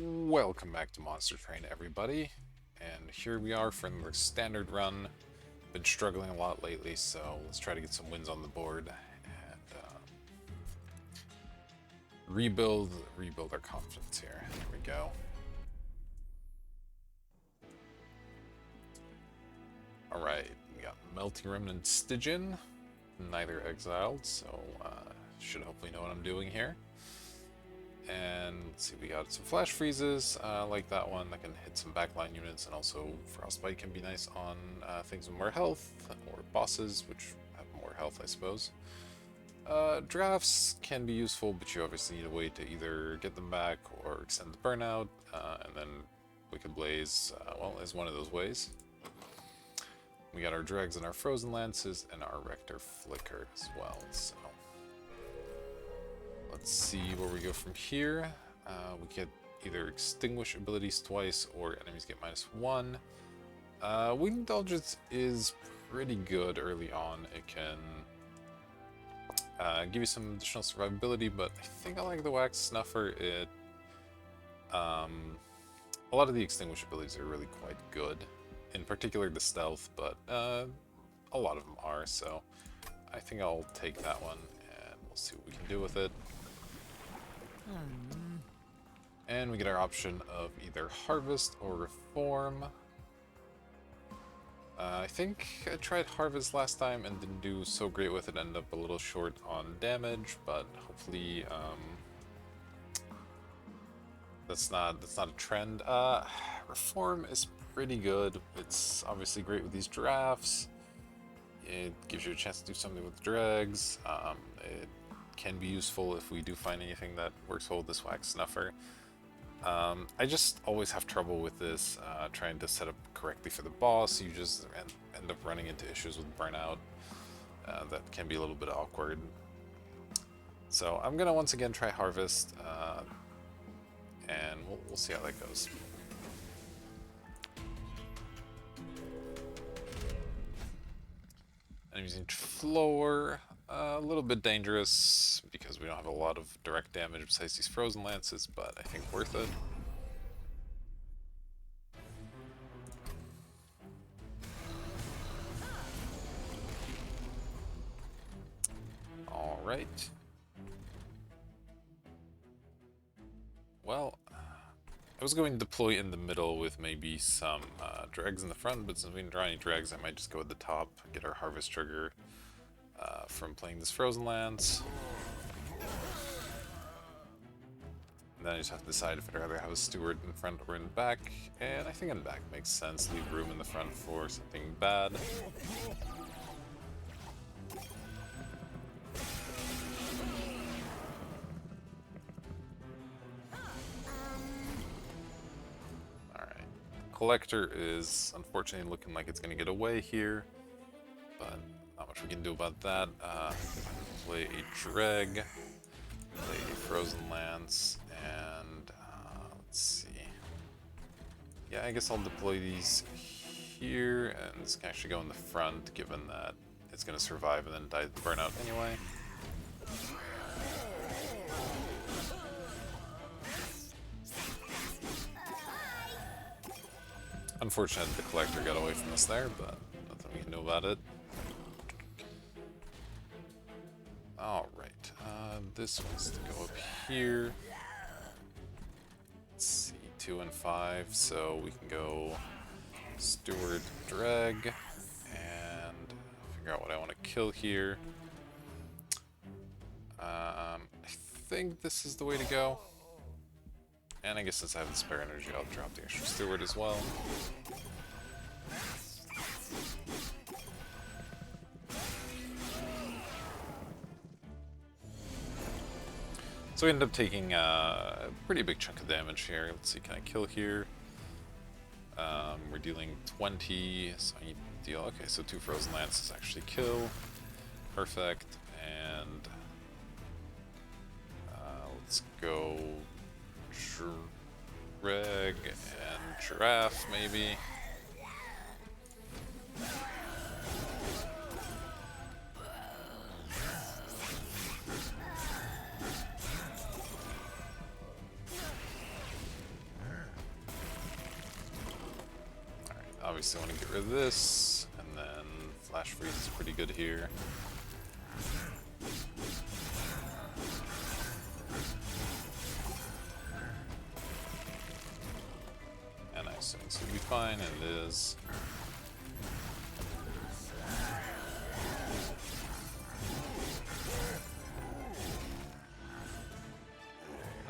Welcome back to Monster Train, everybody. And here we are for another standard run. Been struggling a lot lately, so let's try to get some wins on the board and rebuild our confidence here. There we go. All right, we got Melting Remnant Stygian, neither exiled, so should hopefully know what I'm doing here. And let's see, we got some flash freezes, like that one, that can hit some backline units, and also frostbite can be nice on things with more health, or bosses, which have more health, I suppose. Drafts can be useful, but you obviously need a way to either get them back or extend the burnout, and then Wicked Blaze, well, is one of those ways. We got our dregs and our frozen lances, and our Rector Flicker as well, so let's see where we go from here. We get either extinguish abilities twice or enemies get -1. Wing Indulgence is pretty good early on. It can give you some additional survivability, but I think I like the Wax Snuffer. A lot of the extinguish abilities are really quite good, in particular the stealth, but a lot of them are, so I think I'll take that one and we'll see what we can do with it. And we get our option of either Harvest or Reform. I think I tried Harvest last time and didn't do so great with it, ended up a little short on damage, but hopefully that's not a trend. Reform is pretty good. It's obviously great with these drafts. It gives you a chance to do something with dregs. It can be useful if we do find anything that works well with this Wax Snuffer. I just always have trouble with this, trying to set up correctly for the boss. You just end up running into issues with burnout that can be a little bit awkward. So I'm gonna once again try Harvest, and we'll see how that goes. Enemies in floor, a little bit dangerous because we don't have a lot of direct damage besides these frozen lances, but I think worth it. All right. Well, I was going to deploy in the middle with maybe some dregs in the front, but since we didn't draw any dregs, I might just go at the top, get our harvest trigger from playing this frozen lance. And then I just have to decide if I'd rather have a steward in front or in back, and I think in back makes sense. Leave room in the front for something bad. Collector is unfortunately looking like it's going to get away here, but not much we can do about that. Play a Dreg, play a Frozen Lance, and let's see. Yeah, I guess I'll deploy these here, and this can actually go in the front, given that it's going to survive and then die to burnout anyway. Unfortunate the Collector got away from us there, but nothing we can do about it. Alright, this wants to go up here. Let's see, 2 and 5, so we can go Steward Dreg and figure out what I want to kill here. I think this is the way to go. And I guess since I have the spare energy, I'll drop the extra steward as well. So we end up taking a pretty big chunk of damage here. Let's see, can I kill here? We're dealing 20, so I need to deal... Okay, so 2 Frozen Lances actually kill. Perfect, and... let's go... Dreg and Giraffe, maybe. obviously want to get rid of this, and then Flash Freeze is pretty good here. And I assume this will be fine, and it is.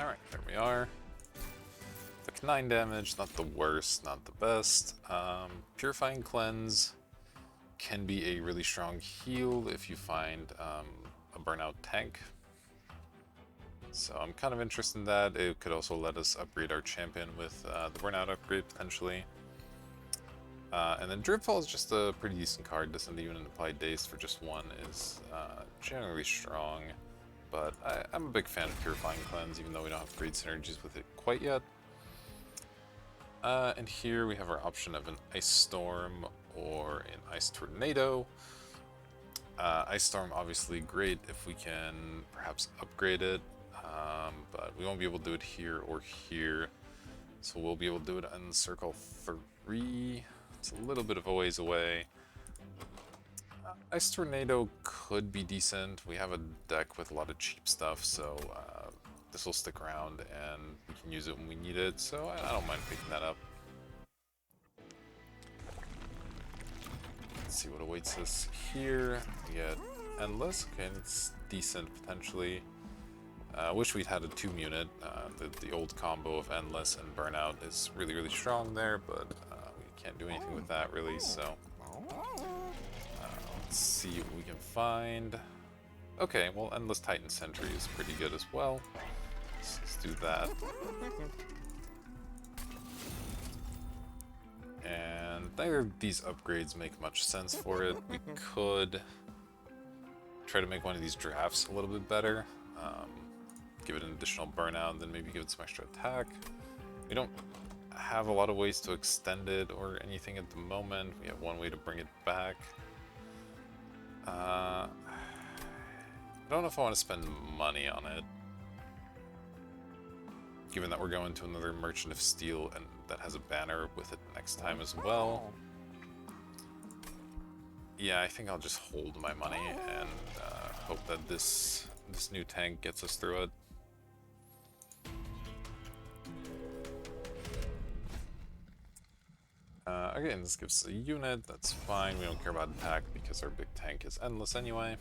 Alright, there we are. Like 9 damage, not the worst, not the best. Purifying Cleanse can be a really strong heal if you find a burnout tank. So I'm kind of interested in that. It could also let us upgrade our champion with the burnout upgrade potentially. And then Dripfall is just a pretty decent card. Doesn't even apply Daze for just one. Is generally strong. But I'm a big fan of Purifying Cleanse, even though we don't have great synergies with it quite yet. And here we have our option of an Ice Storm or an Ice Tornado. Ice Storm obviously great if we can perhaps upgrade it, but we won't be able to do it here or here. So we'll be able to do it in Circle 3. It's a little bit of a ways away. Ice Tornado could be decent. We have a deck with a lot of cheap stuff, so this will stick around and we can use it when we need it, so I don't mind picking that up. Let's see what awaits us here. We get Endless, okay, it's decent potentially. I wish we'd had a 2 unit. The old combo of Endless and Burnout is really, really strong there, but we can't do anything with that really, so... let's see what we can find. Okay, well, Endless Titan Sentry is pretty good as well. Let's do that. And neither of these upgrades make much sense for it. We could try to make one of these drafts a little bit better. Give it an additional burnout, and then maybe give it some extra attack. We don't have a lot of ways to extend it or anything at the moment. We have one way to bring it back. I don't know if I want to spend money on it, given that we're going to another Merchant of Steel and that has a banner with it next time as well. Yeah, I think I'll just hold my money and hope that this new tank gets us through it. Again, this gives us a unit, that's fine. We don't care about attack because our big tank is Endless anyway.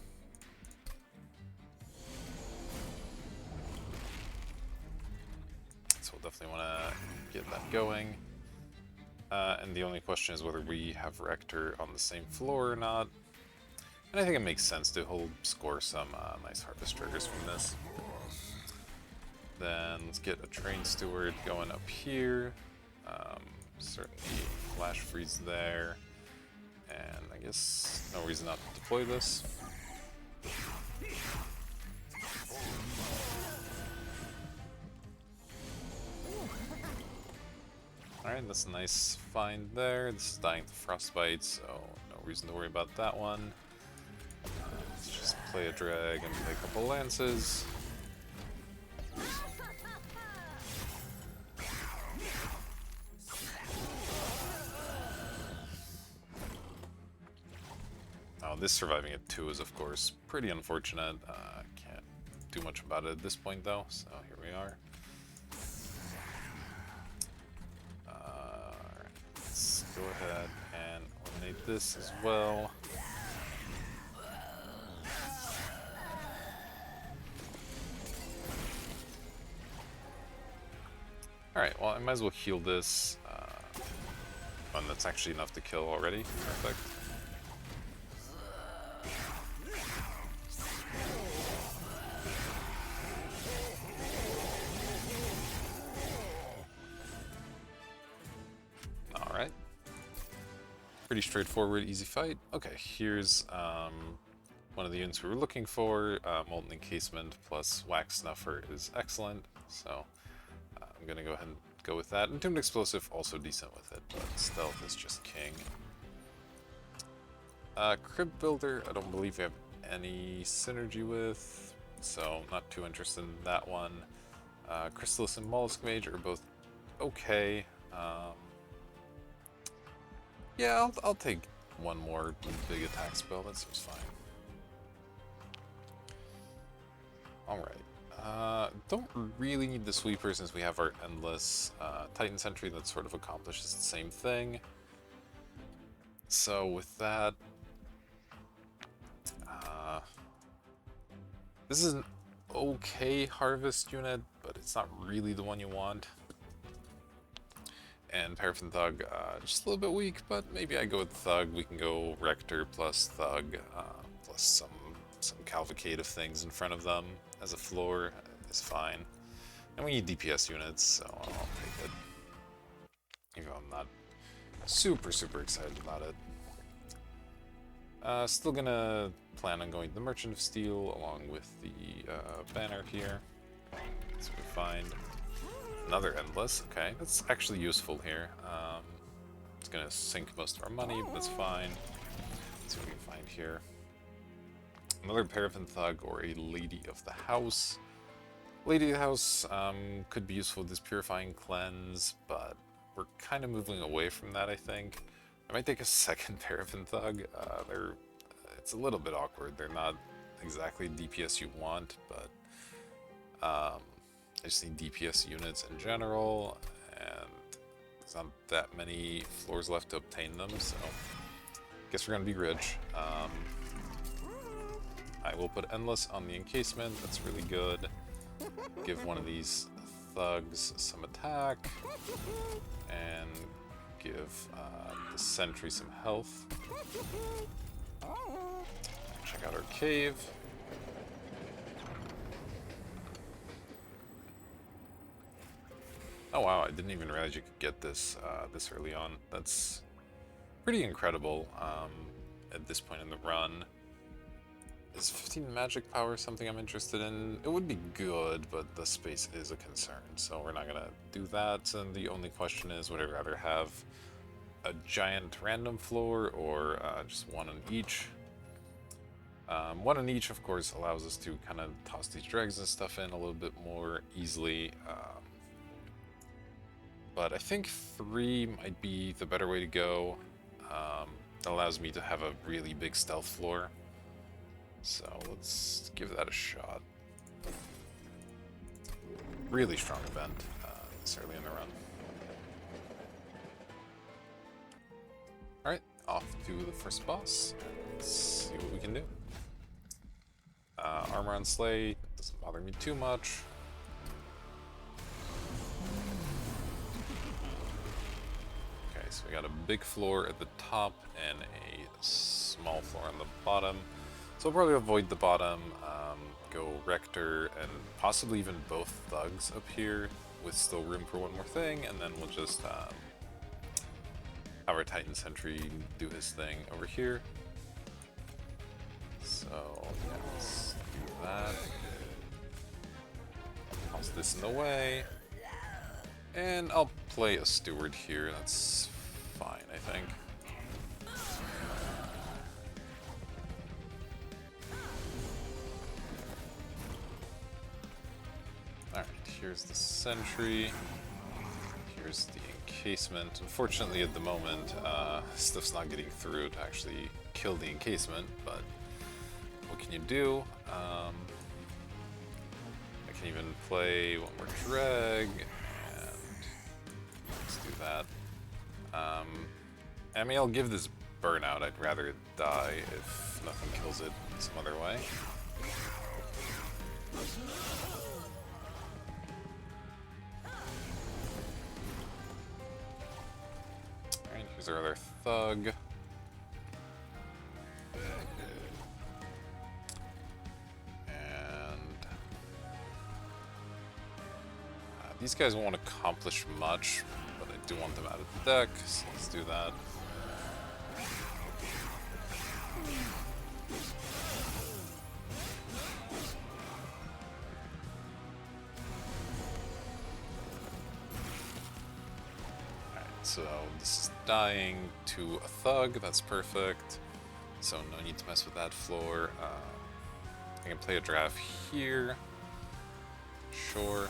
So we'll definitely want to get that going. And the only question is whether we have Rector on the same floor or not. And I think it makes sense to score some nice Harvest triggers from this. Then let's get a Train Steward going up here. Certainly Flash Freeze there. And I guess no reason not to deploy this. Alright, that's a nice find there. This is dying to Frostbite, so no reason to worry about that one. Let's just play a drag and play a couple lances. Oh, this surviving at 2 is of course pretty unfortunate. Can't do much about it at this point though, so here we are. Alright, let's go ahead and eliminate this as well. Alright, well I might as well heal this. And that's actually enough to kill already. Perfect. Alright. Pretty straightforward, easy fight. Okay, here's one of the units we were looking for. Molten Encasement plus Wax Snuffer is excellent, so I'm gonna go ahead and go with that. Entombed Explosive also decent with it, but Stealth is just king. Crib Builder, I don't believe we have any synergy with, so not too interested in that one. Chrysalis and Mollusk Mage are both okay. Yeah, I'll take one more big attack spell. That seems fine. Alright. Don't really need the sweeper since we have our endless Titan Sentry that sort of accomplishes the same thing. So with that, this is an okay harvest unit, but it's not really the one you want. And Paraffin Thug, just a little bit weak, but maybe I go with Thug. We can go Rector plus Thug, plus some cavalcade of things in front of them as a floor is fine. And we need DPS units, so I'll take it. Even though I'm not super excited about it. Still gonna plan on going to the Merchant of Steel along with the banner here. So we find another endless. Okay, that's actually useful here. It's gonna sink most of our money, but that's fine. Let's see what we can find here. Another Paraffin Thug or a Lady of the House. Lady of the House could be useful with this Purifying Cleanse, but we're kind of moving away from that, I think. I might take a second Paraffin Thug. It's a little bit awkward. They're not exactly DPS you want, but I just need DPS units in general, and there's not that many floors left to obtain them, so I guess we're gonna be rich. I will put Endless on the encasement. That's really good. Give one of these thugs some attack, and give the sentry some health. Check out our cave. Oh wow, I didn't even realize you could get this this early on. That's pretty incredible at this point in the run. Is 15 magic power something I'm interested in? It would be good, but the space is a concern, so we're not gonna do that. And the only question is, would I rather have a giant random floor or just one on each? One on each, of course, allows us to kind of toss these dregs and stuff in a little bit more easily. But I think 3 might be the better way to go. That allows me to have a really big stealth floor. So let's give that a shot. Really strong event this early in the run. Alright, off to the first boss. Let's see what we can do. Armor on Slay doesn't bother me too much. Okay, so we got a big floor at the top and a small floor on the bottom. So we'll probably avoid the bottom, go Rector, and possibly even both Thugs up here, with still room for one more thing, and then we'll just have our Titan Sentry do his thing over here. So, yeah, let's do that. Toss this in the way. And I'll play a Steward here, that's fine, I think. Alright, here's the sentry. Here's the encasement. Unfortunately, at the moment, stuff's not getting through to actually kill the encasement, but what can you do? I can even play one more drag, and let's do that. I mean, I'll give this burnout. I'd rather it die if nothing kills it some other way. Alright, here's our other thug. These guys won't accomplish much, but I do want them out of the deck, so let's do that. Alright, so this is dying to a thug, that's perfect. So no need to mess with that floor. I can play a draft here. Sure.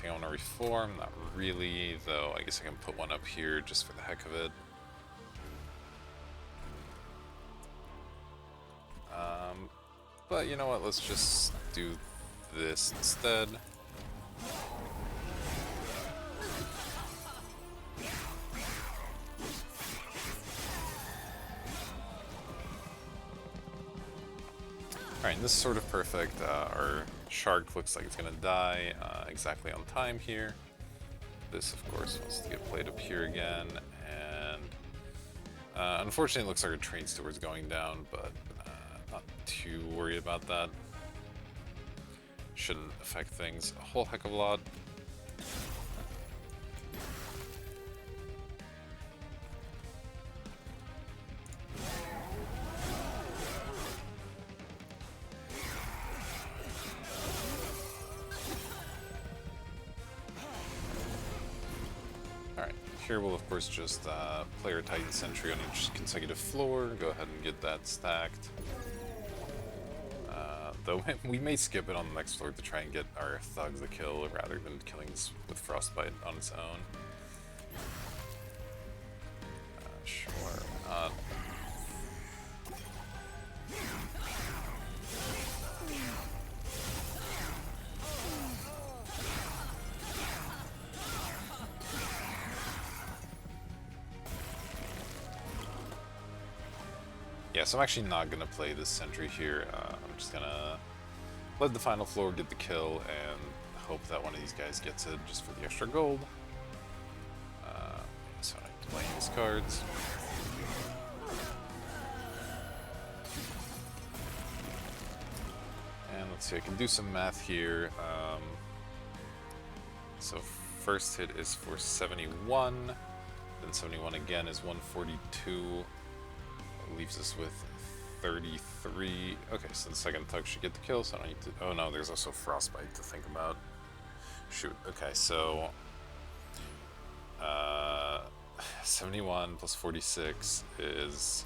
anything I want to reform? Not really, though I guess I can put one up here just for the heck of it. But you know what, let's just do this instead. Alright, this is sort of perfect. Our shark looks like it's gonna die exactly on time here. This, of course, wants to get played up here again, and unfortunately it looks like our train steward's going down, but not too worried about that. Shouldn't affect things a whole heck of a lot. Alright, here we'll of course just play our Titan Sentry on each consecutive floor, go ahead and get that stacked. Though we may skip it on the next floor to try and get our thugs a kill rather than killing this with Frostbite on its own. Sure, why not? Yeah, so I'm actually not going to play this sentry here. I'm just going to let the final floor get the kill and hope that one of these guys gets it just for the extra gold. So I need to play these cards. And let's see, I can do some math here. So first hit is for 71, then 71 again is 142. Leaves us with 33. Okay, so the second thug should get the kill, so I don't need to... Oh no, there's also Frostbite to think about. Shoot, okay, so... 71 plus 46 is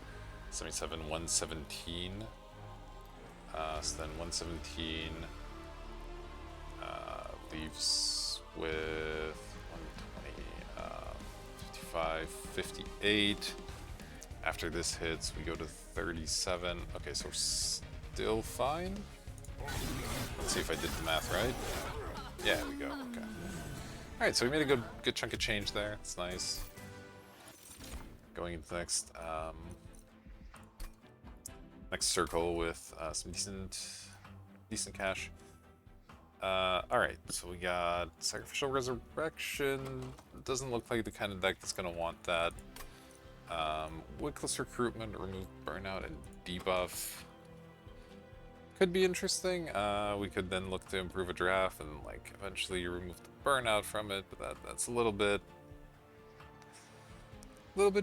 77, 117. So then 117 leaves with 120, 55, 58. After this hits, we go to 37. Okay, so we're still fine. Let's see if I did the math right. Yeah, there we go. Okay. All right, so we made a good chunk of change there. It's nice. Going into the next circle with some decent cash. All right, so we got Sacrificial Resurrection. Doesn't look like the kind of deck that's gonna want that. Wickless Recruitment, remove burnout and debuff. Could be interesting. We could then look to improve a draft and like eventually remove the burnout from it, but that's a little bit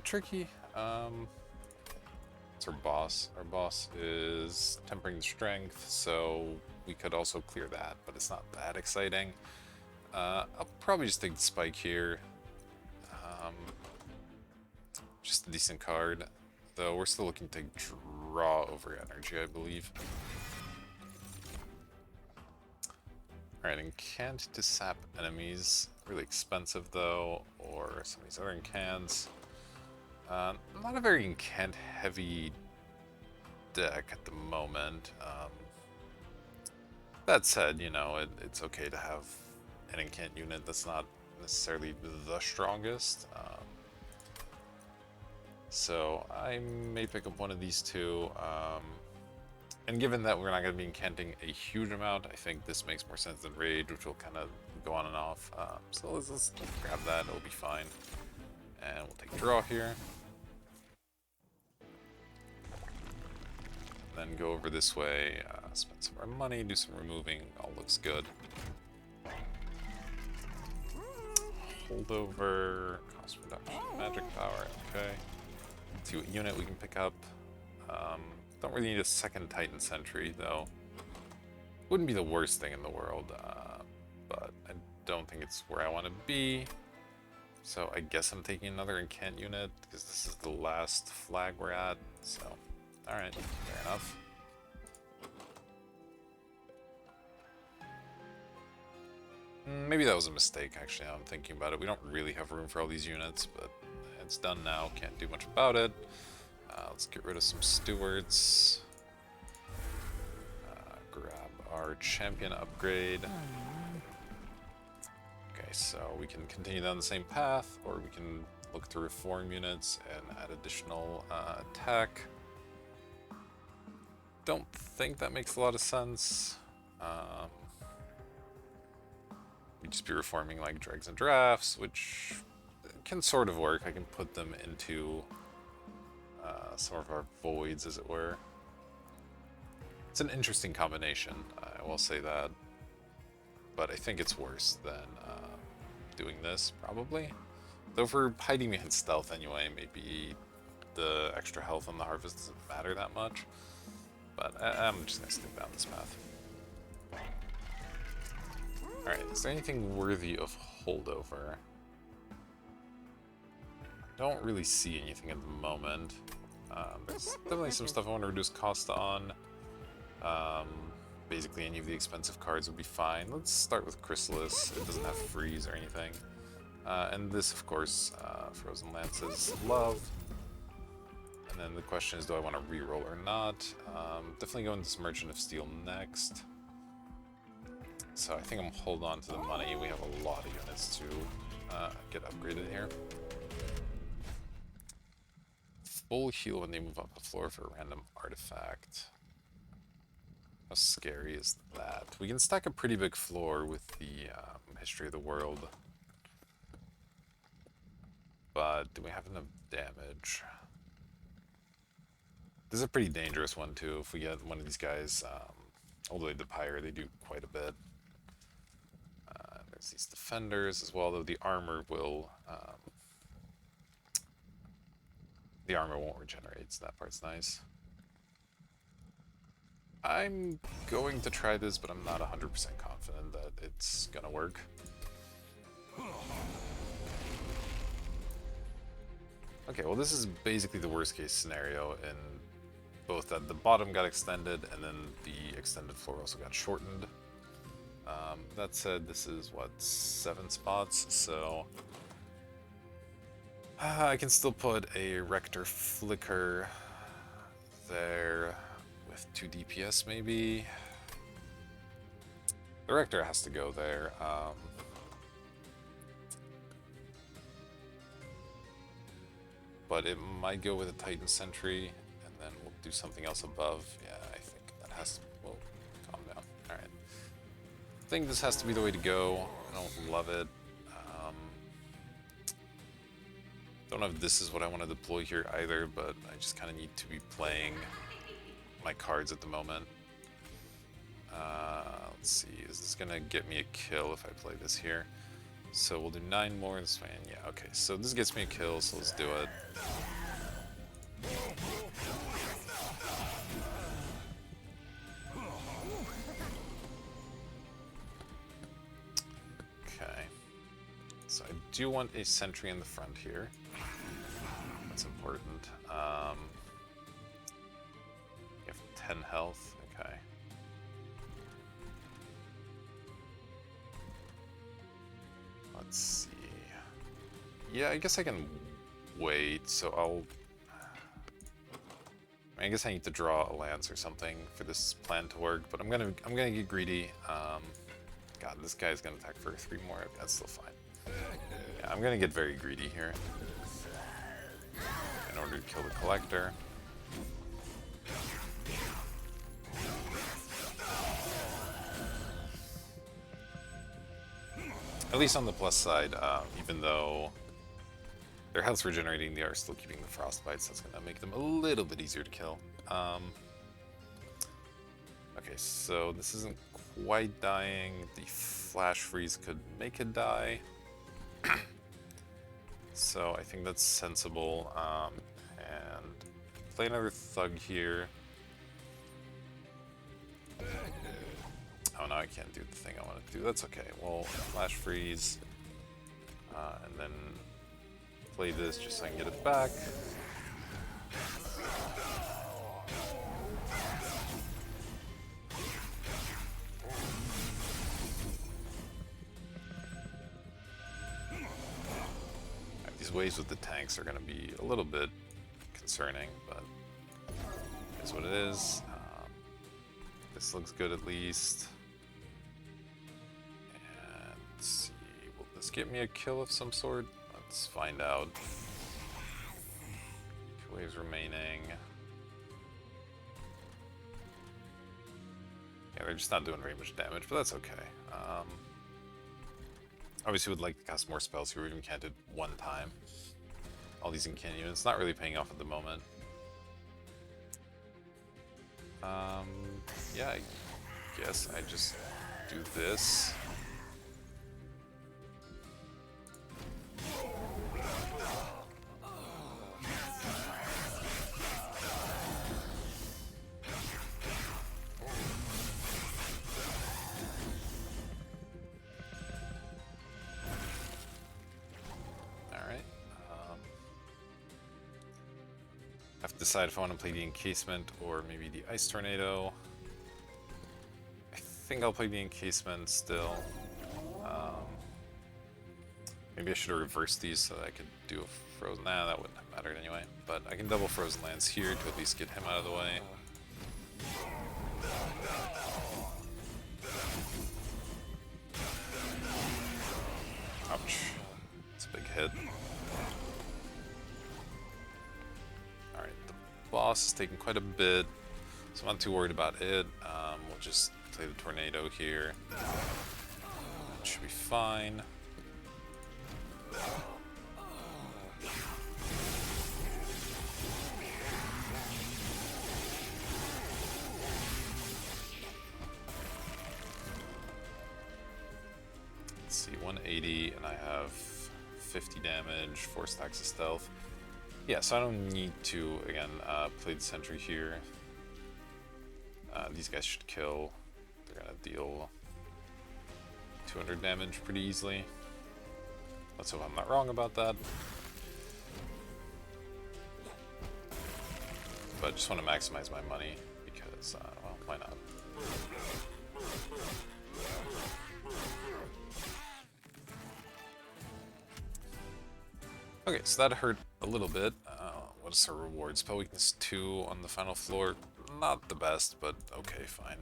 tricky. It's our boss. Our boss is Tempering Strength, so we could also clear that, but it's not that exciting. I'll probably just take the Spike here. Just a decent card, though we're still looking to draw over energy, I believe. Alright, Incant to sap enemies. Really expensive, though, or some of these other incants. Not a very incant-heavy deck at the moment. That said, you know, it's okay to have an incant unit that's not necessarily the strongest. So I may pick up one of these two, and given that we're not going to be incanting a huge amount, I think this makes more sense than Rage, which will kind of go on and off. So let's grab that, it'll be fine. And we'll take draw here. Then go over this way, spend some more money, do some removing, all looks good. Holdover, cost reduction, magic power, okay. See what unit we can pick up. Don't really need a second Titan Sentry, though. Wouldn't be the worst thing in the world, but I don't think it's where I want to be. So I guess I'm taking another Incant unit, because this is the last flag we're at, so... Alright, fair enough. Maybe that was a mistake, actually, now I'm thinking about it. We don't really have room for all these units, but it's done now. Can't do much about it. Let's get rid of some stewards. Grab our champion upgrade. Okay, so we can continue down the same path, or we can look to reform units and add additional attack. Don't think that makes a lot of sense. We'd just be reforming like dregs and drafts, which can sort of work. I can put them into some of our voids, as it were. It's an interesting combination, I will say that. But I think it's worse than doing this, probably. Though for hiding behind stealth anyway, maybe the extra health on the harvest doesn't matter that much. But I'm just going to stick down this path. Alright, is there anything worthy of holdover? I don't really see anything at the moment. There's definitely some stuff I want to reduce cost on. Basically any of the expensive cards would be fine. Let's start with Chrysalis. It doesn't have freeze or anything. And this, of course, Frozen Lances, love. And then the question is, do I want to reroll or not? Definitely go into this Merchant of Steel next. So I think I'm hold on to the money. We have a lot of units to get upgraded here. Full heal when they move up the floor for a random artifact. How scary is that? We can stack a pretty big floor with the history of the world. But do we have enough damage? This is a pretty dangerous one too. If we get one of these guys all the way to the pyre, they do quite a bit. There's these defenders as well, though the armor will... the armor won't regenerate, so that part's nice. I'm going to try this, but I'm not 100% confident that it's gonna work. Okay, well this is basically the worst case scenario in both that the bottom got extended and then the extended floor also got shortened. That said, this is what, 7 spots, so I can still put a Rector Flicker there with 2 DPS maybe. The Rector has to go there. But it might go with a Titan Sentry, and then we'll do something else above. Yeah, I think that has to... Whoa, calm down. Alright. I think this has to be the way to go. I don't love it. Don't know if this is what I want to deploy here either, but I just kind of need to be playing my cards at the moment. Let's see, is this going to get me a kill if I play this here? So we'll do 9 more this way, and yeah, okay, so this gets me a kill, so let's do it. Okay, so I do want a sentry in the front here. That's important. You have 10 health, okay. Let's see. Yeah, I guess I can wait, so I guess I need to draw a lance or something for this plan to work, but I'm gonna get greedy. God, this guy's gonna attack for 3 more. That's still fine. Yeah, I'm gonna get very greedy here in order to kill the collector. At least on the plus side, even though their health's regenerating, they are still keeping the frostbites. That's gonna make them a little bit easier to kill. Okay, so this isn't quite dying. The flash freeze could make it die. So I think that's sensible. And play another thug here. Oh no, I can't do the thing I want to do. That's okay. Well, flash freeze, and then play this just so I can get it back. These waves with the tanks are going to be a little bit concerning, but it's what it is. This looks good at least. And let's see, will this get me a kill of some sort? Let's find out. 2 waves remaining. Yeah, they're just not doing very much damage, but that's okay. Obviously would like to cast more spells here, even can't do it one time. All these incantation units not really paying off at the moment. Yeah, I guess I just do this. I have to decide if I want to play the encasement or maybe the ice tornado. I think I'll play the encasement still. Maybe I should have reversed these so that I could do a frozen. Nah, that wouldn't have mattered anyway. But I can double frozen lands here to at least get him out of the way. Ouch. It's a big hit. Boss is taking quite a bit, so I'm not too worried about it. We'll just play the tornado here. That should be fine. Let's see, 180, and I have 50 damage, 4 stacks of stealth. Yeah, so I don't need to, again, play the sentry here. These guys should kill. They're gonna deal 200 damage pretty easily. Let's hope I'm not wrong about that. But I just want to maximize my money because, well, why not? Okay, so that hurt a little bit. What is our reward? Spell weakness 2 on the final floor. Not the best, but okay, fine.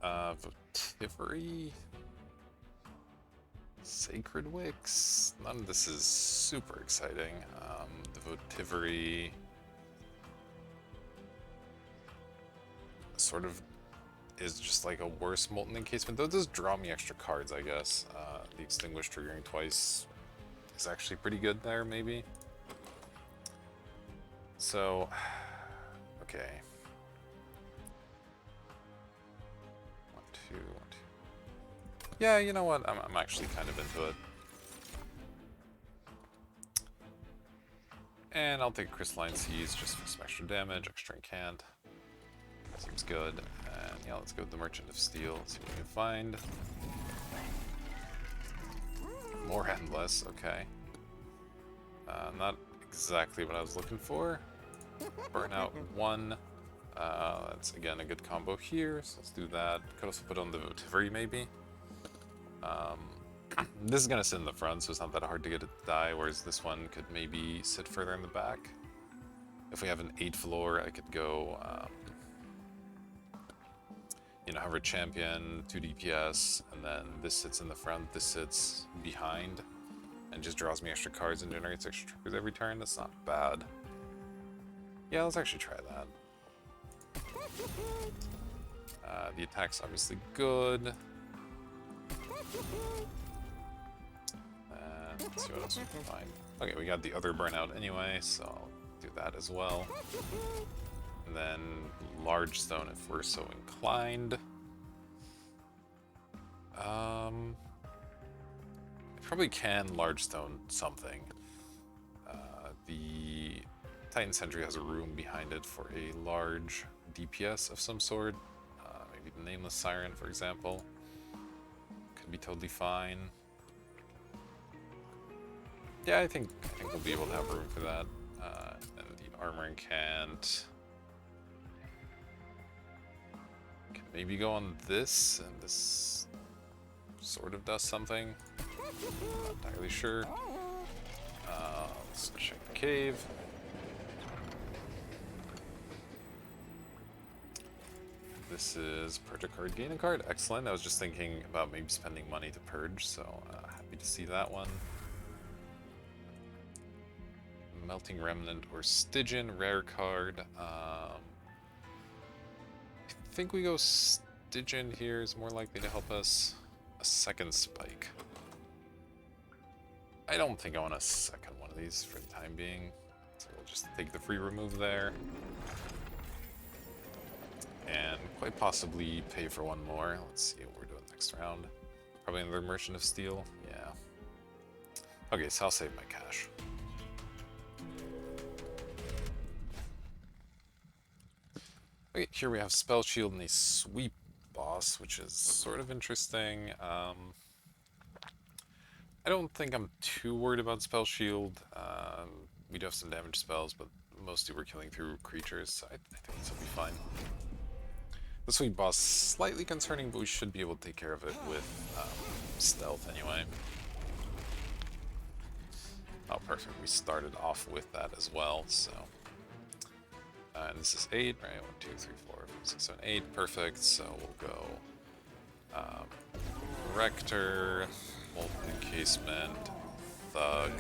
Votivary. Sacred Wicks. None of this is super exciting. The Votivary sort of is just like a worse Molten Encasement, though it does draw me extra cards, I guess. The Extinguish triggering twice is actually pretty good there, maybe. So, okay. 1, 2, 1, 2. Yeah, you know what? I'm actually kind of into it. And I'll take Crystalline Seas just for some extra damage, extra incant. Seems good. And yeah, let's go with the Merchant of Steel, see what we can find. More Endless, okay. Not exactly what I was looking for. Burnout 1. That's again a good combo here, so let's do that. Could also put on the Votivary maybe. This is gonna sit in the front, so it's not that hard to get it to die, whereas this one could maybe sit further in the back. If we have an 8 floor, I could go, you know, have a champion, 2 DPS, and then this sits in the front, this sits behind, and just draws me extra cards and generates extra triggers every turn. That's not bad. Yeah, let's actually try that. The attack's obviously good. Let's see what else we can find. Okay, we got the other burnout anyway, so I'll do that as well. And then large stone if we're so inclined. I probably can large stone something. The Titan Sentry has a room behind it for a large DPS of some sort. Maybe the Nameless Siren, for example. Could be totally fine. Yeah, I think we'll be able to have room for that. And the armor incant can maybe go on this, and this sort of does something. Not entirely sure. Let's check the cave. This is purge a card, gain a card. Excellent. I was just thinking about maybe spending money to purge, so happy to see that one. Melting Remnant or Stygian, rare card. I think we go Stygian here is more likely to help us. A second spike. I don't think I want a second one of these for the time being, so we'll just take the free remove there. And quite possibly pay for one more. Let's see what we're doing next round. Probably another Merchant of Steel. Yeah. Okay, so I'll save my cash. Okay, here we have Spell Shield and a Sweep boss, which is sort of interesting. I don't think I'm too worried about Spell Shield. We do have some damage spells, but mostly we're killing through creatures, so I think this will be fine. The Sweep boss is slightly concerning, but we should be able to take care of it with stealth anyway. Oh, perfect. We started off with that as well, so... and this is 8, right? 1, 2, 3, 4, 5, 6, 7, 8. Perfect. So we'll go Rector, Molten Encasement, Thug.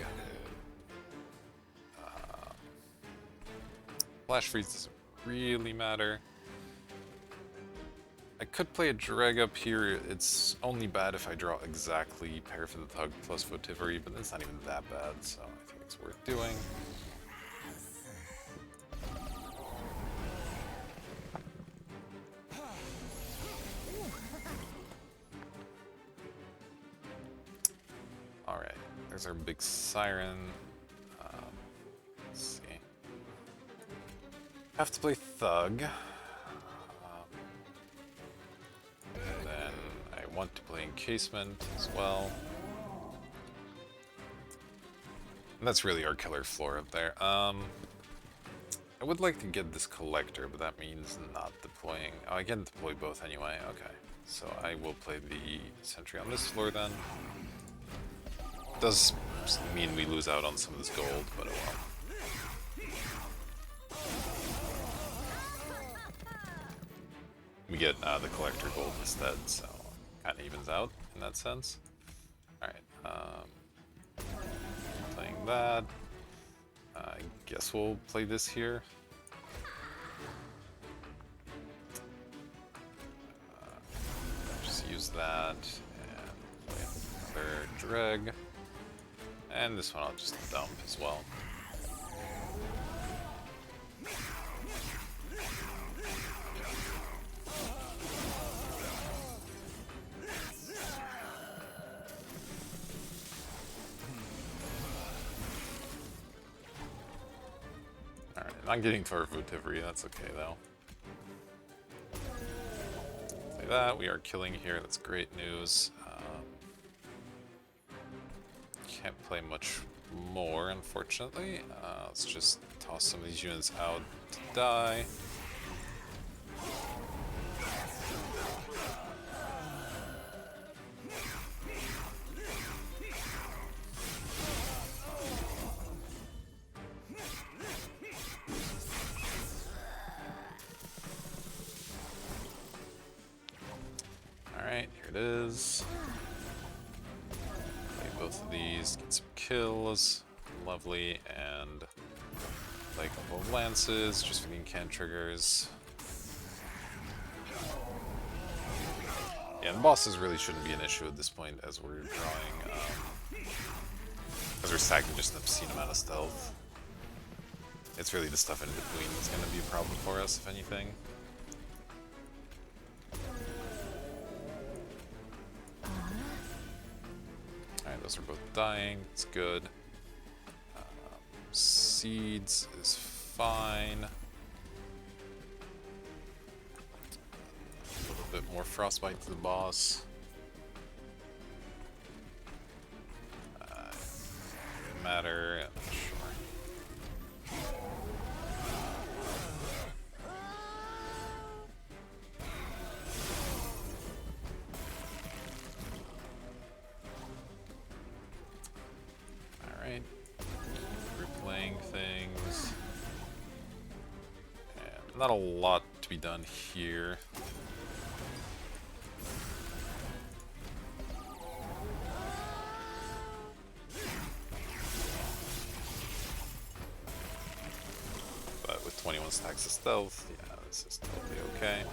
Flash Freeze doesn't really matter. I could play a Drag up here. It's only bad if I draw exactly Pair for the Thug plus Votivary, but it's not even that bad, so I think it's worth doing. Alright, there's our big Siren. Let's see. Have to play Thug. And then I want to play Encasement as well. And that's really our killer floor up there. I would like to get this Collector, but that means not deploying. Oh, I can deploy both anyway. Okay, so I will play the Sentry on this floor then. Does mean we lose out on some of this gold, but oh well. We get the Collector gold instead, so kind of evens out in that sense. Alright, playing that. I guess we'll play this here. Just use that and play another Dreg. And this one I'll just dump as well. Alright, not getting to our Votivary, that's okay though. Play that, we are killing here, that's great news. Can't play much more, unfortunately. Let's just toss some of these units out to die. Alright, here it is. Both of these, get some kills, lovely, and play a couple of lances, just for the incant triggers. Yeah, the bosses really shouldn't be an issue at this point, as we're drawing, as we're stacking just an obscene amount of stealth. It's really the stuff in between that's going to be a problem for us, if anything. Alright, those are both dying, it's good. Seeds is fine. A little bit more frostbite to the boss. Matter, I'm not sure. not a lot to be done here. But with 21 stacks of stealth, yeah, this is totally okay.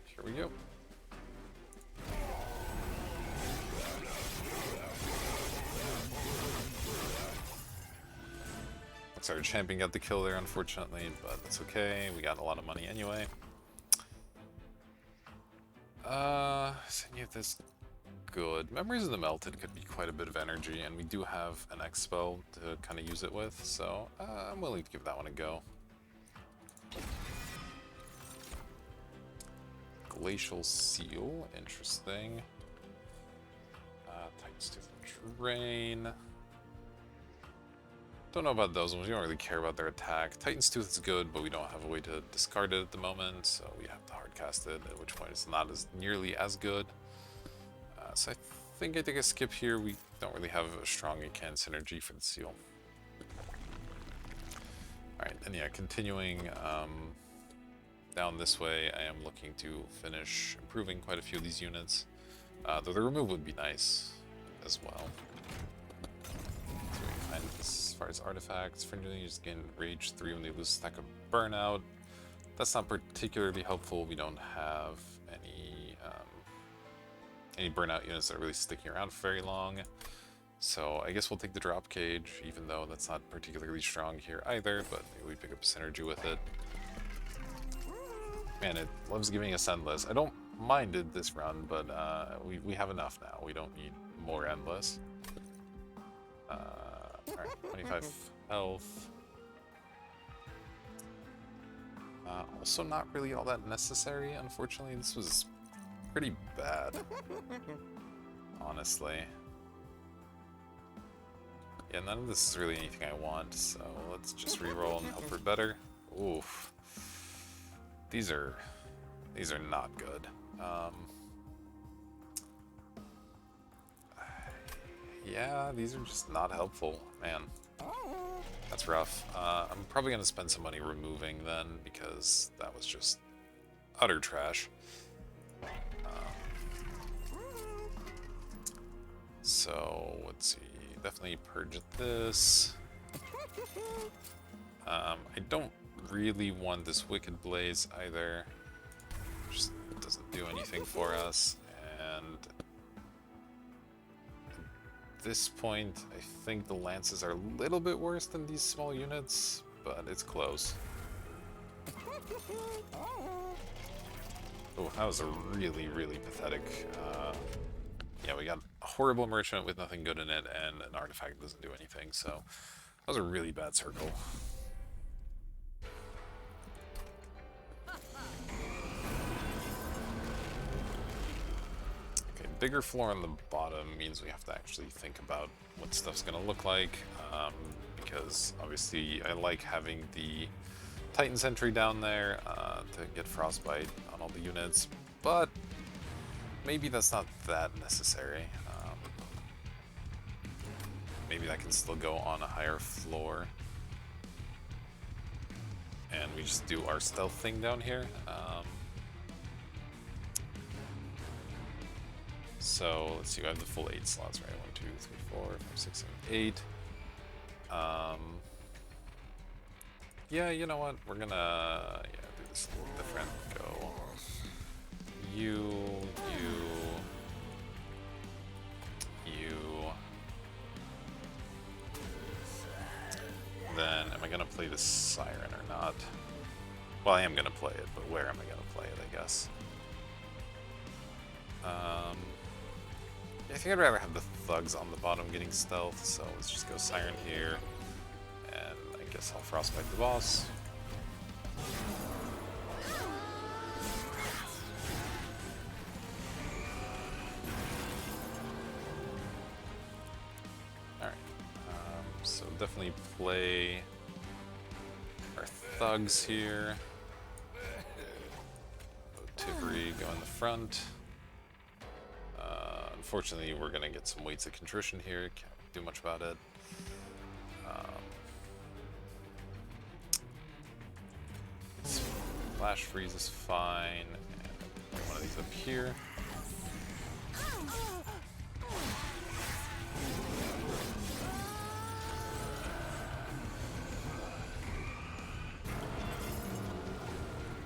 Here we go. Looks like our champion got the kill there, unfortunately, but that's okay. We got a lot of money anyway. So any of this good. Memories of the Melted could be quite a bit of energy, and we do have an X spell to kind of use it with, so I'm willing to give that one a go. Glacial Seal, interesting. Titan's Tooth and Drain. Don't know about those ones, we don't really care about their attack. Titan's Tooth is good, but we don't have a way to discard it at the moment, so we have to hardcast it, at which point it's not as nearly as good. So I think I take a skip here. We don't really have a strong Akan synergy for the seal. Alright, and yeah, continuing down this way, I am looking to finish improving quite a few of these units, though the remove would be nice as well. So we find as far as artifacts, for new, you just gain Rage 3 when they lose a stack of Burnout. That's not particularly helpful. We don't have any burnout units that are really sticking around for very long. So I guess we'll take the drop cage, even though that's not particularly strong here either, but maybe we pick up synergy with it. Man, it loves giving us endless. I don't mind it this run, but we have enough now. We don't need more endless. Alright, 25 health. Also not really all that necessary, unfortunately. This was pretty bad, honestly. Yeah, none of this is really anything I want, so let's just reroll and hope for better. Oof. These are not good. Yeah, these are just not helpful, man. That's rough. I'm probably gonna spend some money removing then, because that was just utter trash. So let's see, definitely purge this. I don't really want this Wicked Blaze either. Just doesn't do anything for us, and at this point I think the lances are a little bit worse than these small units, but it's close. Oh, that was a really, really pathetic. Yeah, we got a horrible merchant with nothing good in it, and an artifact that doesn't do anything, so that was a really bad circle. Okay, bigger floor on the bottom means we have to actually think about what stuff's gonna look like, because obviously I like having the Titan sentry down there to get frostbite on all the units, but maybe that's not that necessary. Maybe that can still go on a higher floor. And we just do our stealth thing down here. So let's see, I have the full 8 slots, right? 1, 2, 3, 4, 5, 6, 7, 8. Yeah, you know what? We're gonna do this a little different. Go you. Then, am I gonna play the Siren or not? Well, I am gonna play it, but where am I gonna play it, I guess? Yeah, I think I'd rather have the thugs on the bottom getting stealth, so let's just go Siren here, and I guess I'll frostbite the boss. So definitely play our thugs here. Tiveri go in the front. Unfortunately, we're gonna get some weights of contrition here. Can't do much about it. Flash freeze is fine. And one of these up here.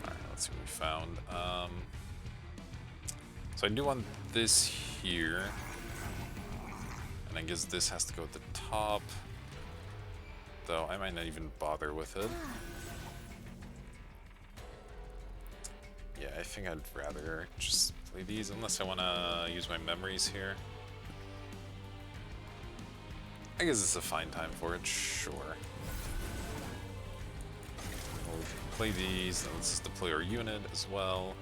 Alright, let's see what we found. So I do want this here. And I guess this has to go at the top. Though I might not even bother with it. Yeah, I think I'd rather just play these unless I want to use my memories here. I guess it's a fine time for it, sure. We'll play these, and this is deploy our unit as well.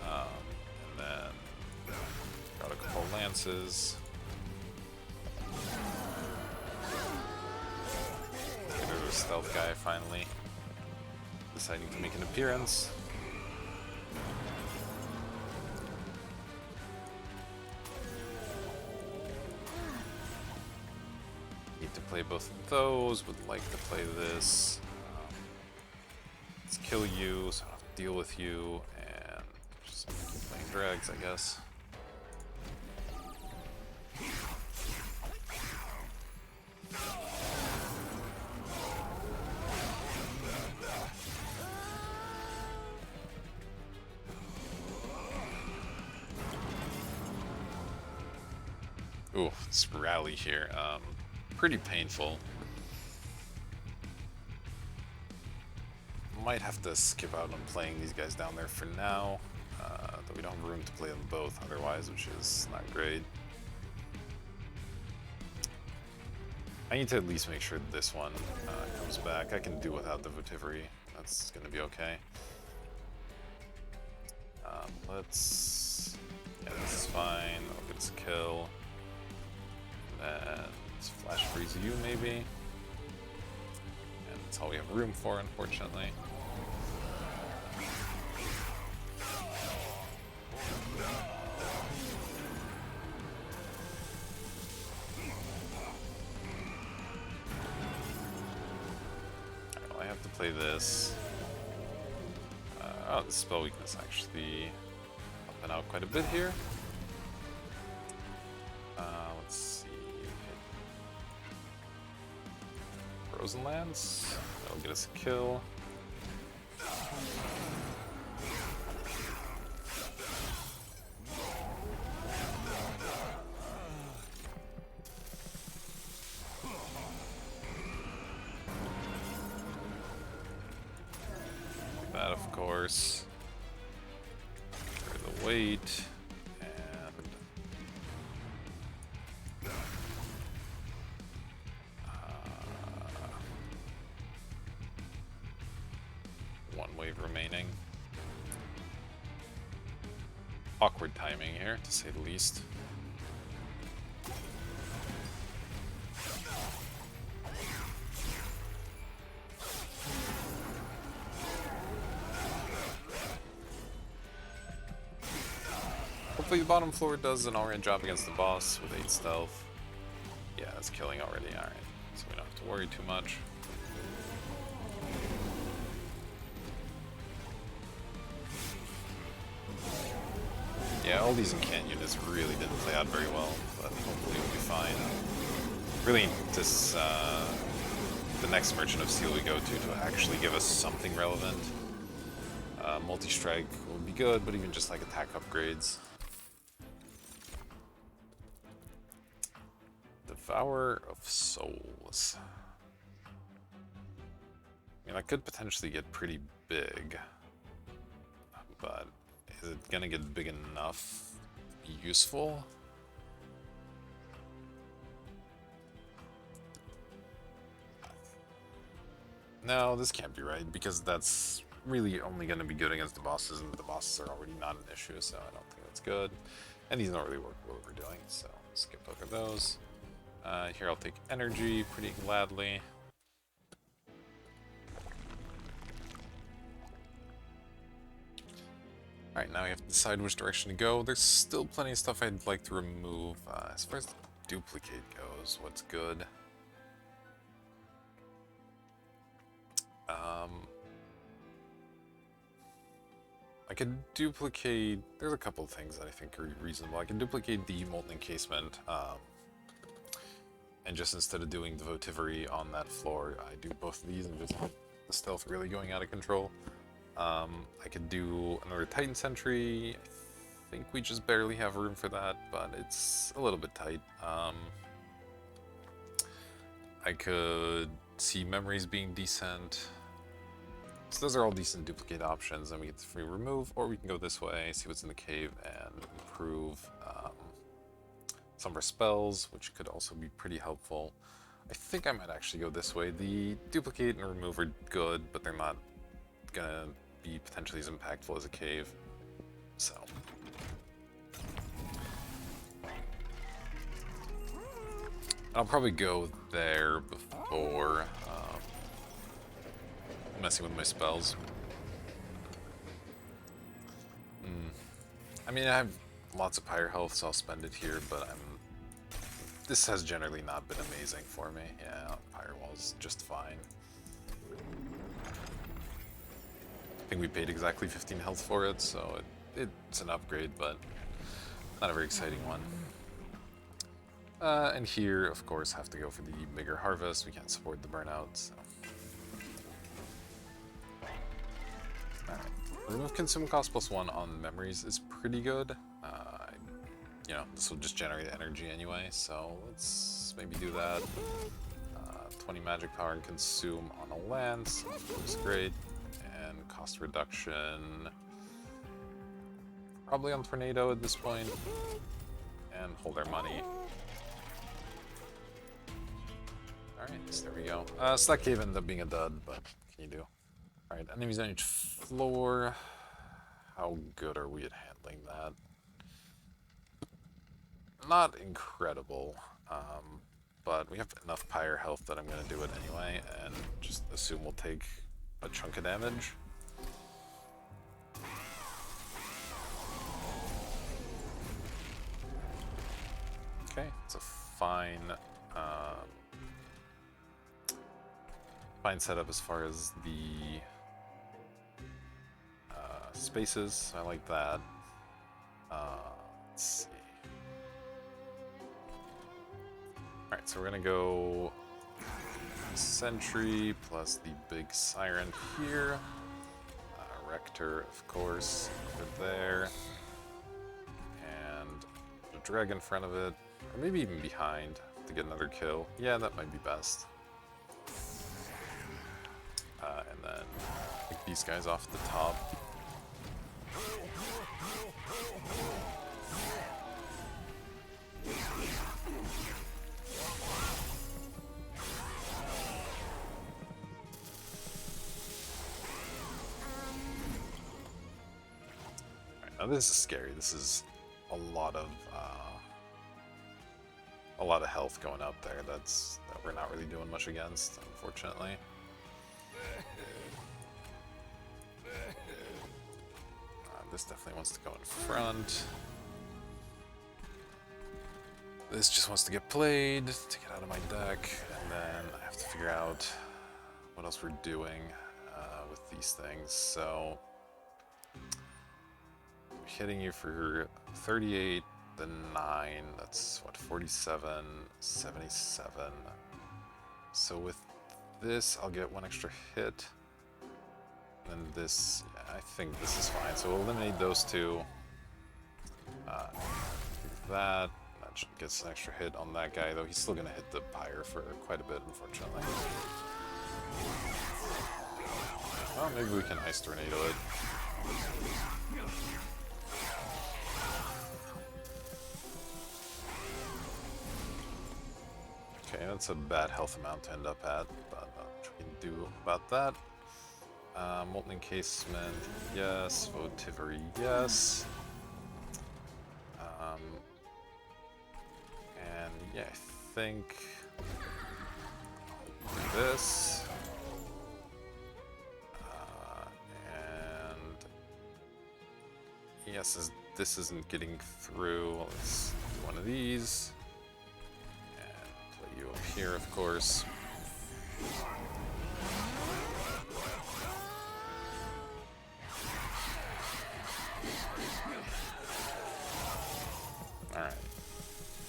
And then got a couple lances. Get rid of a stealth guy finally. Deciding to make an appearance. Need to play both of those, would like to play this. Let's kill you, so I don't have to deal with you, and just keep playing drags, I guess. Ooh, this rally here, pretty painful. Might have to skip out on playing these guys down there for now, though we don't have room to play them both otherwise, which is not great. I need to at least make sure this one comes back. I can do without the Votivary. That's gonna be okay. Yeah, this is fine. I'll get us a kill. And let's flash freeze you, maybe. And that's all we have room for, unfortunately. Alright, well, I have to play this. Oh, the spell weakness actually helping out quite a bit here. Let's see. Frozen Lance. That'll get us a kill. That, of course. For the weight. One wave remaining. Awkward timing here, to say the least. Hopefully the bottom floor does an alright job against the boss with 8 stealth. Yeah, it's killing already, alright. So we don't have to worry too much. Yeah, all these incant units really didn't play out very well, but hopefully we'll be fine. Really, this the next Merchant of Steel we go to actually give us something relevant. Multi-strike will be good, but even just like attack upgrades. Devourer of Souls. I mean, that could potentially get pretty big, but is it gonna get big enough to be useful? No, this can't be right, because that's really only gonna be good against the bosses, and the bosses are already not an issue, so I don't think that's good. And these don't really work with what we're doing, so skip over those. Here I'll take energy pretty gladly. Alright, now we have to decide which direction to go. There's still plenty of stuff I'd like to remove. As far as the duplicate goes, what's good? could duplicate... There's a couple of things that I think are reasonable. I can duplicate the molten encasement, and just instead of doing the votivery on that floor, I do both of these and just get the stealth really going out of control. I could do another Titan Sentry. I think we just barely have room for that, but it's a little bit tight. I could see memories being decent. So those are all decent duplicate options, and we get the free remove, or we can go this way, see what's in the cave, and improve some of our spells, which could also be pretty helpful. I think I might actually go this way. The duplicate and remove are good, but they're not gonna be potentially as impactful as a cave. So I'll probably go there before messing with my spells. I mean, I have lots of pyre health, so I'll spend it here, but this has generally not been amazing for me. Yeah, pyre wall's just fine. I think we paid exactly 15 health for it, so it's an upgrade, but not a very exciting one. And here, of course, have to go for the bigger harvest. We can't support the burnout, so... Alright. Remove consume cost +1 on memories is pretty good. You know, this will just generate energy anyway, so let's maybe do that. 20 magic power and consume on a lance, looks great. And cost reduction, probably on tornado at this point. And hold our money. Alright, so there we go. So that cave ended up being a dud, but what can you do? Alright, enemies on each floor. How good are we at handling that? Not incredible, but we have enough pyre health that I'm going to do it anyway, and just assume we'll take a chunk of damage. Okay, it's a fine setup as far as the spaces. I like that. Let's see. Alright, so we're gonna go Sentry plus the big Siren here. Rector, of course, over there. And a drag in front of it, or maybe even behind to get another kill. Yeah, that might be best. And then pick these guys off the top. Now this is scary. This is a lot of health going up there. That we're not really doing much against, unfortunately. This definitely wants to go in front. This just wants to get played to get out of my deck, and then I have to figure out what else we're doing with these things. So hitting you for 38, then 9, that's what, 47, 77. So with this, I'll get one extra hit. And this, yeah, I think this is fine. So we'll eliminate those two. That gets an extra hit on that guy, though he's still gonna hit the pyre for quite a bit, unfortunately. Well, maybe we can ice tornado it. Okay, that's a bad health amount to end up at, but not much we can do about that. Molten encasement, yes. Votivery, yes. And yeah, I think I'll do this. And yes, as this isn't getting through, let's do one of these. And play you up here, of course.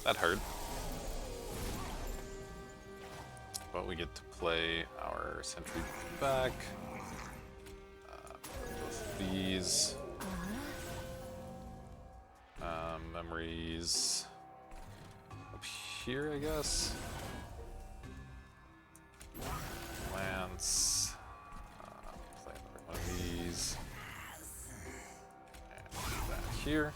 That hurt. But we get to play our sentry back. Both these. Memories up here, I guess. Lance. Play another one of these. And put that here.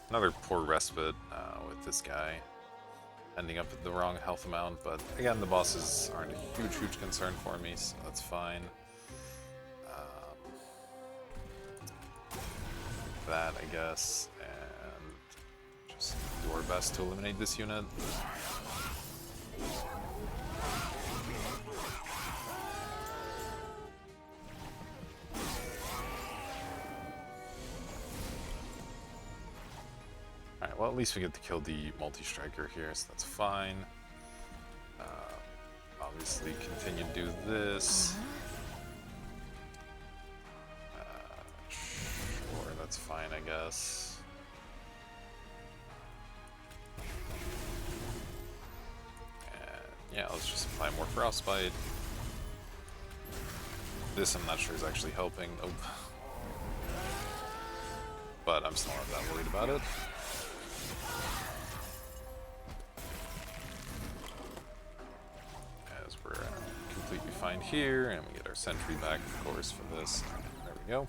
Another poor respite with this guy. Ending up at the wrong health amount, but again, the bosses aren't a huge concern for me, so that's fine. That, I guess, and just do our best to eliminate this unit. Alright, well, at least we get to kill the multi-striker here, so that's fine. Obviously, continue to do this. Sure, that's fine, I guess. And yeah, let's just apply more frostbite. This, I'm not sure, is actually helping. Nope. But I'm still not that worried about it. Completely fine here, and we get our sentry back, of course, for this. There we go.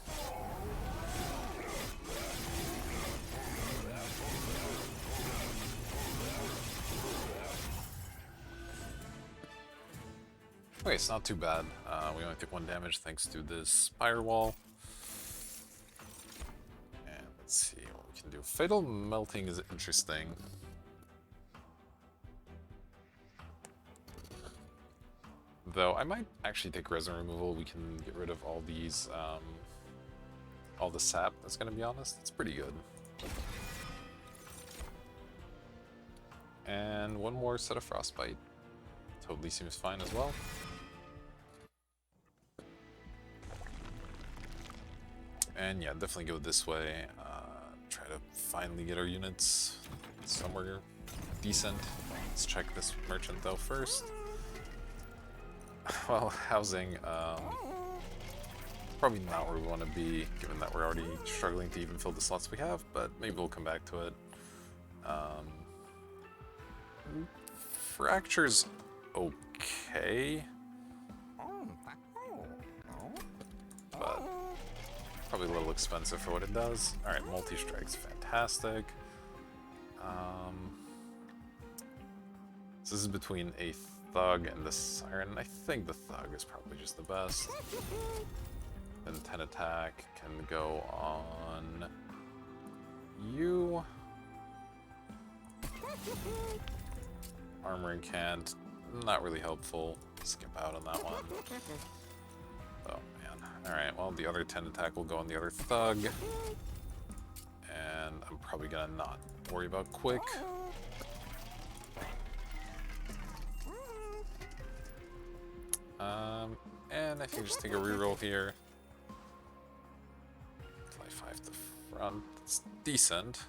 Okay, it's not too bad. We only took 1 damage thanks to this firewall. And let's see what we can do. Fatal melting is interesting. Though I might actually take resin removal. We can get rid of all these, all the sap. That's gonna be honest. It's pretty good. And 1 more set of frostbite. Totally seems fine as well. And yeah, definitely go this way. Try to finally get our units somewhere decent. Let's check this merchant though first. Well, housing, probably not where we want to be, given that we're already struggling to even fill the slots we have, but maybe we'll come back to it. Fracture's okay, but probably a little expensive for what it does. Alright, multi-strike's fantastic. So this is between a Thug and the Siren. I think the Thug is probably just the best. Then 10 attack can go on you. Armor and can't. Not really helpful. Skip out on that one. Oh man. Alright, well the other 10 attack will go on the other Thug. And I'm probably gonna not worry about quick. And I can just take a reroll here. Apply 5 to front. It's decent.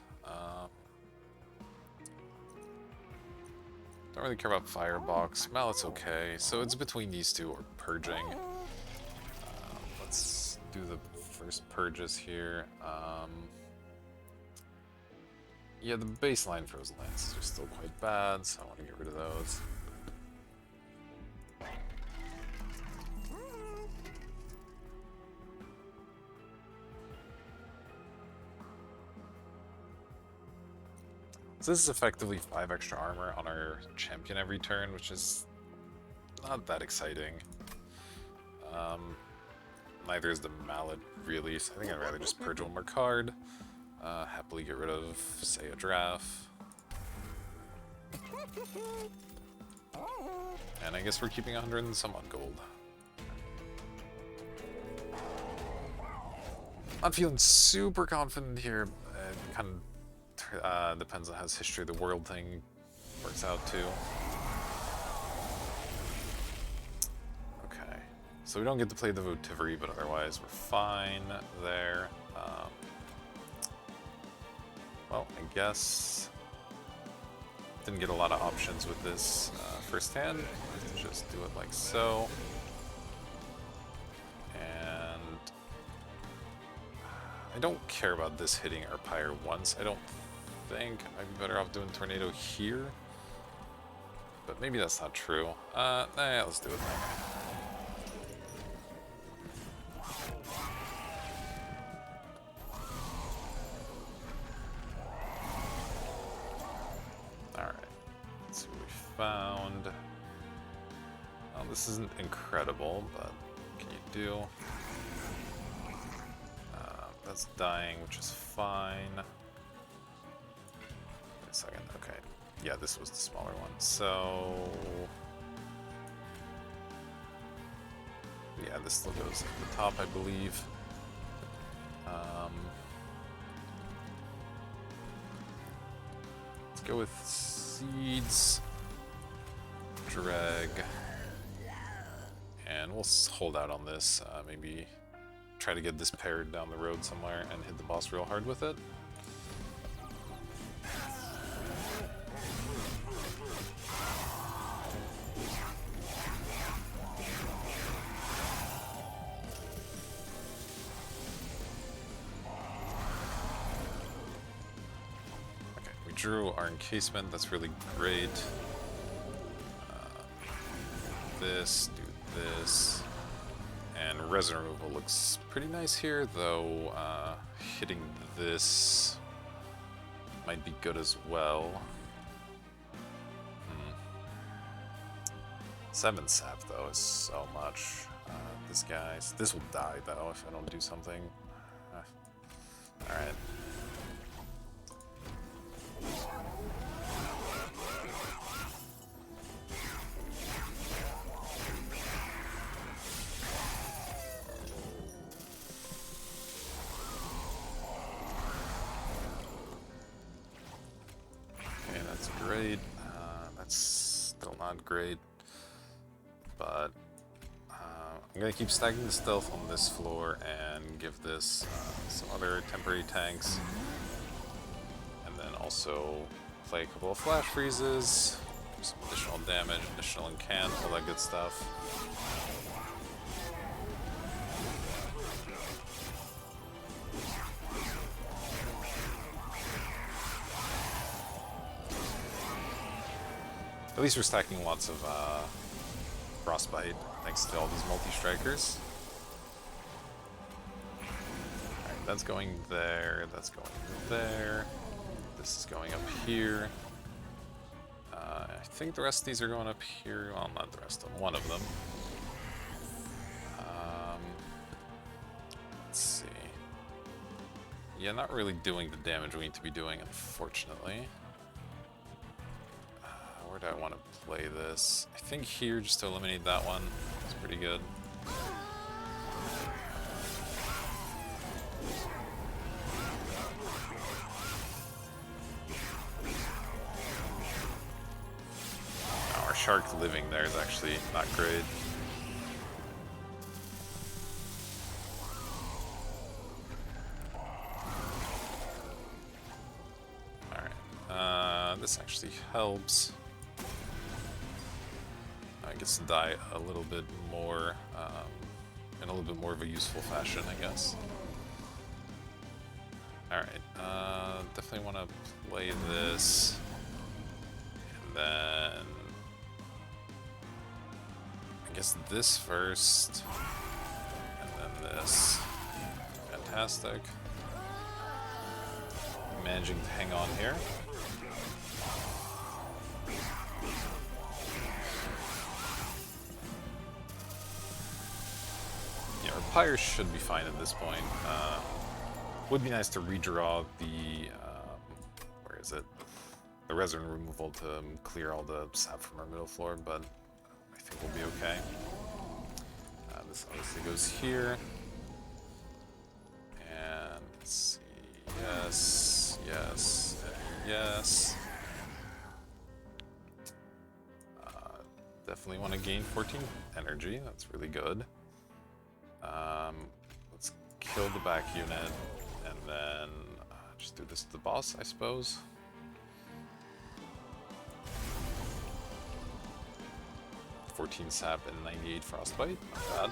Don't really care about Firebox. Mallet's okay. So it's between these two or Purging. Let's do the first Purges here. Yeah, the baseline Frozen Lances are still quite bad, so I want to get rid of those. So this is effectively 5 extra armor on our champion every turn, which is not that exciting. Neither is the mallet really, so I think I'd rather just purge 1 more card. Happily get rid of, say, a Draft. And I guess we're keeping 100 and some on gold. Not feeling super confident here. It kind of depends on how this History of the World thing Works out too. Okay. So we don't get to play the Votivary, but otherwise we're fine there. Well, I guess didn't get a lot of options with this first hand. Just do it like so. And I don't care about this hitting our Pyre once. I don't think I'd be better off doing Tornado here. But maybe that's not true. Let's do it then. Alright, let's see what we found. Well, this isn't incredible, but what can you do? That's dying, which is fine. Wait a second, okay. Yeah, this was the smaller one. So... yeah, this still goes at the top, I believe. Let's go with Seeds, Drag, and we'll hold out on this. Maybe try to get this paired down the road somewhere and hit the boss real hard with it. Drew our encasement, that's really great. This, do this. And resin removal looks pretty nice here, though hitting this might be good as well. 7 sap though is so much. This will die though if I don't do something. Alright. Great. That's still not great, but I'm gonna keep stacking the stealth on this floor and give this some other temporary tanks, and then also play a couple of flash freezes, some additional damage, additional incant, all that good stuff. At least we're stacking lots of frostbite thanks to all these multi-strikers. Alright, that's going there, that's going there. This is going up here. I think the rest of these are going up here. Well, not the rest of them, one of them. Let's see. Yeah, not really doing the damage we need to be doing, unfortunately. Where do I want to play this? I think here, just to eliminate that one. It's pretty good. Now, our shark living there is actually not great. Alright, this actually helps. Gets to die a little bit more, in a little bit more of a useful fashion, I guess. Alright, definitely want to play this, and then I guess this first, and then this. Fantastic. Managing to hang on here. Pyre should be fine at this point. Would be nice to redraw the, where is it? The resin removal to clear all the sap from our middle floor, but I think we'll be okay. This obviously goes here. And let's see, yes, yes, and yes. definitely want to gain 14 energy. That's really good. Let's kill the back unit, and then just do this to the boss, I suppose. $14 sap and 98 frostbite, not bad.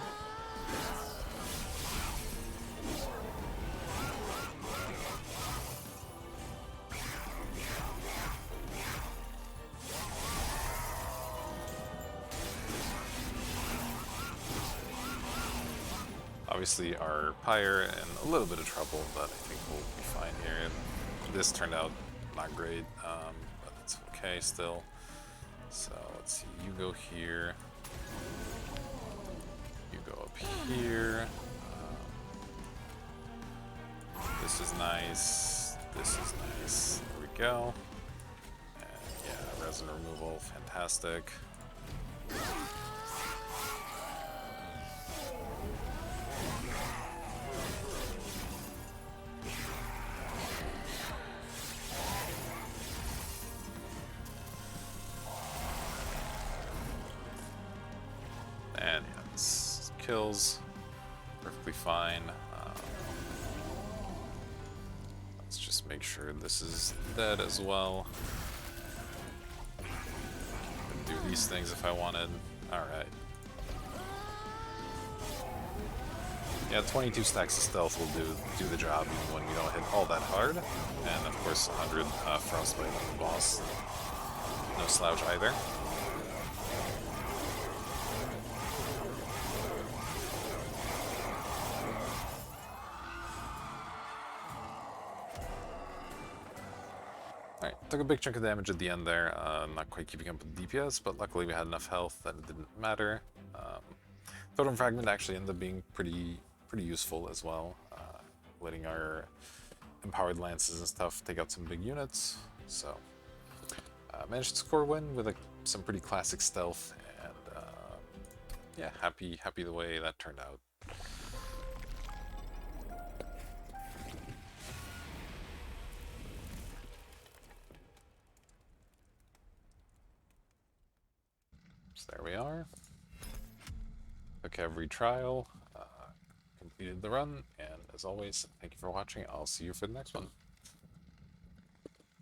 Obviously our Pyre in a little bit of trouble, but I think we'll be fine here. This turned out not great, but it's okay still. So let's see, you go here. You go up here. This is nice. This is nice. There we go. And yeah, resin removal, fantastic. And yeah, this kills perfectly fine. Let's just make sure this is dead as well. Could do these things if I wanted. Alright. Yeah, 22 stacks of stealth will do the job even when we don't hit all that hard. And of course 100 frostbite on the boss. No slouch either. Alright, took a big chunk of damage at the end there, not quite keeping up with DPS, but luckily we had enough health that it didn't matter. Totem Fragment actually ended up being pretty useful as well, letting our empowered lances and stuff take out some big units. So, managed to score a win with some pretty classic stealth, and yeah, happy the way that turned out. So there we are. Took every trial, completed the run, and as always, thank you for watching. I'll see you for the next one.